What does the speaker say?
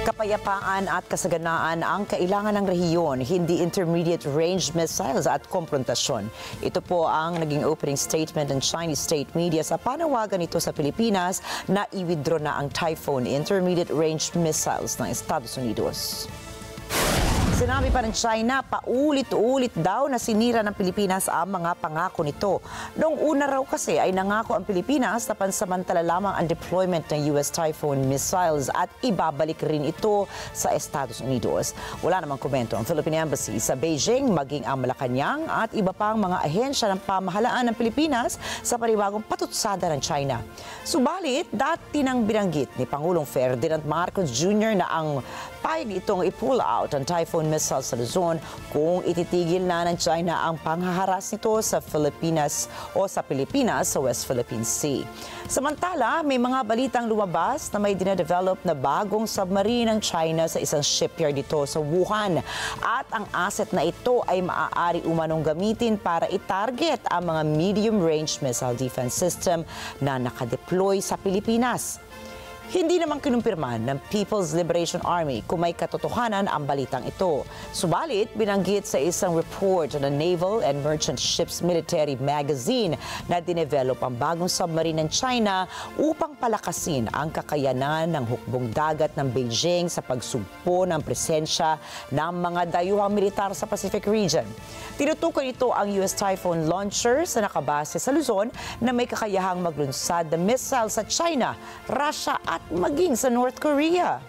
Kapayapaan at kasaganaan ang kailangan ng rehiyon, hindi intermediate-range missiles at komprontasyon. Ito po ang naging opening statement ng Chinese state media sa panawagan nito sa Pilipinas na i-withdraw na ang Typhoon intermediate-range missiles ng Estados Unidos. Sinabi pa ng China, paulit-ulit daw na sinira ng Pilipinas ang mga pangako nito. Noong una raw kasi ay nangako ang Pilipinas na pansamantala lamang ang deployment ng US Typhoon missiles at ibabalik rin ito sa Estados Unidos. Wala namang komento ang Philippine Embassy sa Beijing, maging ang Malacanang at iba pang mga ahensya ng pamahalaan ng Pilipinas sa panibagong patutsada ng China. Subalit, dati nang binanggit ni Pangulong Ferdinand Marcos Jr. na ang payag itong i-pull out ang Typhoon missile sa Luzon kung ititigil na ng China ang panghaharas nito sa Pilipinas sa West Philippine Sea. Samantala, may mga balitang lumabas na may dinedevelop na bagong submarine ng China sa isang shipyard dito sa Wuhan. At ang asset na ito ay maaari umanong gamitin para i-target ang mga medium-range missile defense system na nakadeploy sa Pilipinas. Hindi naman kinumpirman ng People's Liberation Army kung may katotohanan ang balitang ito. Subalit, binanggit sa isang report ng Naval and Merchant Ships Military Magazine na dinevelop ang bagong submarine ng China upang palakasin ang kakayanan ng hukbong dagat ng Beijing sa pagsugpo ng presensya ng mga dayuhang militar sa Pacific region. Tinutukoy ito ang US Typhoon launchers na nakabase sa Luzon na may kakayahang maglunsad na missile sa China, Russia at maging sa North Korea.